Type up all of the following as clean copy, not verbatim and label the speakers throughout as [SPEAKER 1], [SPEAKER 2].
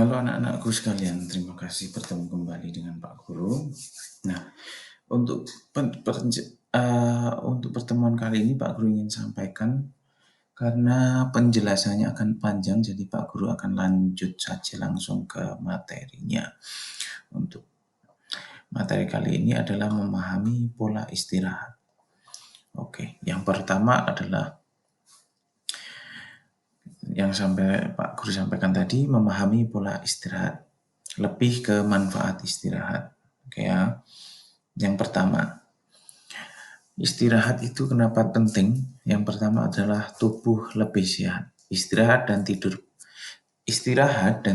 [SPEAKER 1] Halo anak-anakku sekalian, terima kasih bertemu kembali dengan Pak Guru. Nah, untuk untuk pertemuan kali ini Pak Guru ingin sampaikan karena penjelasannya akan panjang, jadi Pak Guru akan lanjut saja langsung ke materinya. Untuk materi kali ini adalah memahami pola istirahat. Oke, yang pertama adalah yang Pak Guru sampaikan tadi, memahami pola istirahat. Lebih ke manfaat istirahat. Oke ya. Yang pertama, istirahat itu kenapa penting? Yang pertama adalah tubuh lebih sehat. Istirahat dan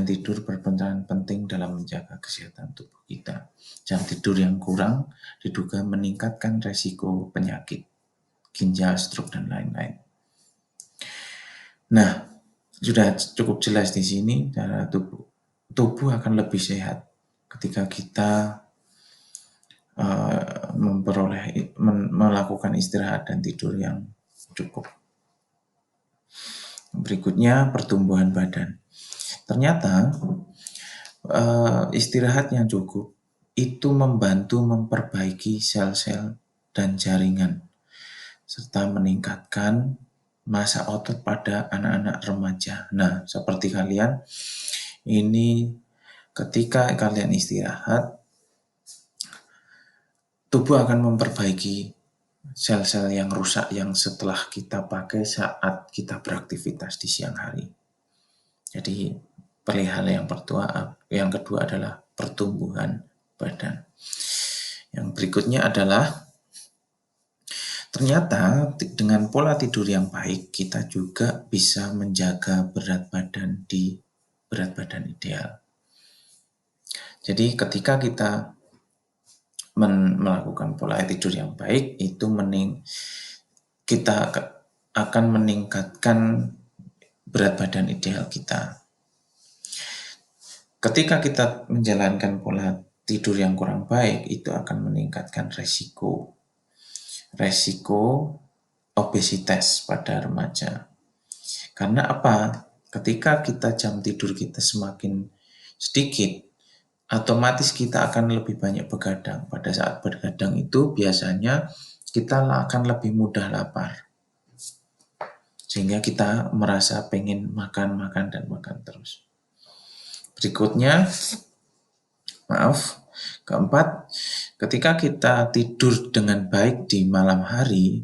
[SPEAKER 1] tidur berperan penting dalam menjaga kesehatan tubuh kita. Jam tidur yang kurang diduga meningkatkan resiko penyakit ginjal, stroke, dan lain-lain. Nah, sudah cukup jelas di sini cara tubuh akan lebih sehat ketika kita melakukan istirahat dan tidur yang cukup. Berikutnya, pertumbuhan badan. Ternyata istirahat yang cukup itu membantu memperbaiki sel-sel dan jaringan serta meningkatkan massa otot pada anak-anak remaja. Nah, seperti kalian, ini ketika kalian istirahat, tubuh akan memperbaiki sel-sel yang rusak yang setelah kita pakai saat kita beraktivitas di siang hari. Jadi perihal yang kedua adalah pertumbuhan badan. Yang berikutnya adalah ternyata dengan pola tidur yang baik kita juga bisa menjaga berat badan ideal. Jadi ketika kita melakukan pola tidur yang baik itu kita akan meningkatkan berat badan ideal kita. Ketika kita menjalankan pola tidur yang kurang baik itu akan meningkatkan resiko obesitas pada remaja. Karena apa? Ketika jam tidur kita semakin sedikit, otomatis kita akan lebih banyak begadang. Pada saat begadang itu biasanya kita akan lebih mudah lapar. Sehingga kita merasa pengen makan terus. Berikutnya, keempat, ketika kita tidur dengan baik di malam hari,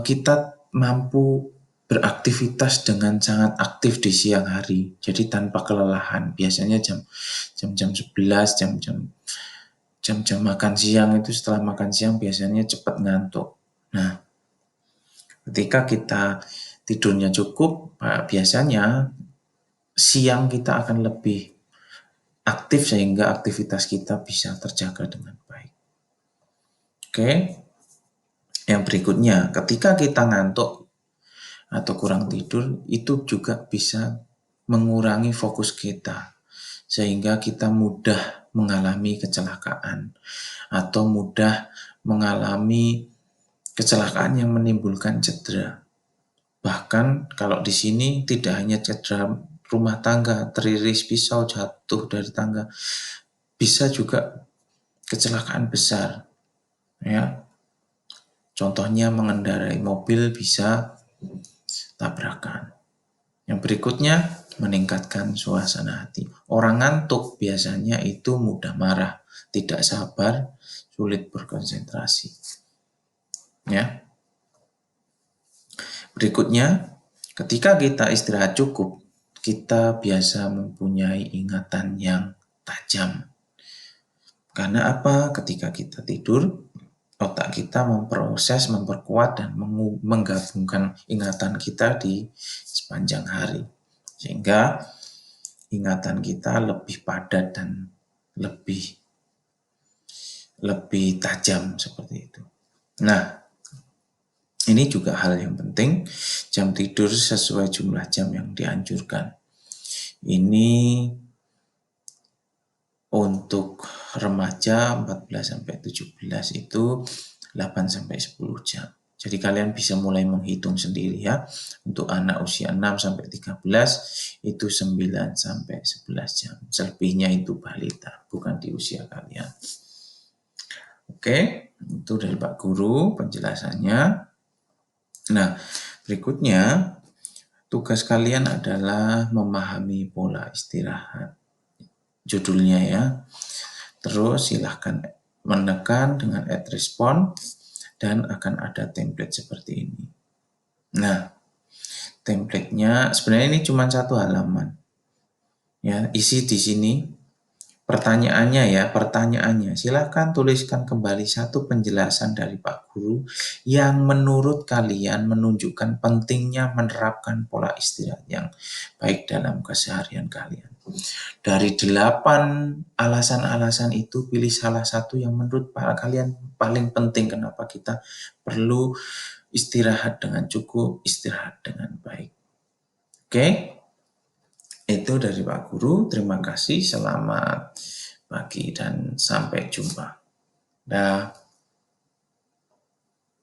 [SPEAKER 1] kita mampu beraktivitas dengan sangat aktif di siang hari, jadi tanpa kelelahan. Biasanya jam 11, jam makan siang itu setelah makan siang biasanya cepat ngantuk. Nah, ketika kita tidurnya cukup, biasanya siang kita akan lebih aktif sehingga aktivitas kita bisa terjaga dengan baik. Oke. Yang berikutnya, ketika kita ngantuk atau kurang tidur, itu juga bisa mengurangi fokus kita sehingga kita mudah mengalami kecelakaan atau mudah mengalami kecelakaan yang menimbulkan cedera. Bahkan kalau di sini tidak hanya cedera rumah tangga, teriris pisau jatuh dari tangga, bisa juga kecelakaan besar. Ya. Contohnya mengendarai mobil bisa tabrakan. Yang berikutnya, meningkatkan suasana hati. Orang ngantuk biasanya itu mudah marah, tidak sabar, sulit berkonsentrasi. Ya. Berikutnya, ketika kita istirahat cukup, kita biasa mempunyai ingatan yang tajam. Karena apa? Ketika kita tidur, otak kita memproses, memperkuat, dan menggabungkan ingatan kita di sepanjang hari. Sehingga ingatan kita lebih padat dan lebih tajam seperti itu. Nah, ini juga hal yang penting, jam tidur sesuai jumlah jam yang dianjurkan. Ini untuk remaja 14-17 itu 8-10 jam. Jadi kalian bisa mulai menghitung sendiri ya. Untuk anak usia 6 sampai 13 itu 9 sampai 11 jam. Selebihnya itu balita, bukan di usia kalian. Oke, itu dari Pak Guru penjelasannya. Nah, berikutnya tugas kalian adalah memahami pola istirahat. Judulnya ya. Terus silahkan menekan dengan add response dan akan ada template seperti ini. Nah, template-nya sebenarnya ini cuma satu halaman. Ya, isi di sini pertanyaannya. Silahkan tuliskan kembali satu penjelasan dari Pak Guru yang menurut kalian menunjukkan pentingnya menerapkan pola istirahat yang baik dalam keseharian kalian. Dari 8 alasan-alasan itu, pilih salah satu yang menurut kalian paling penting kenapa kita perlu istirahat dengan cukup, istirahat dengan baik. Oke? Itu dari Pak Guru. Terima kasih, selamat pagi dan sampai jumpa. Dah.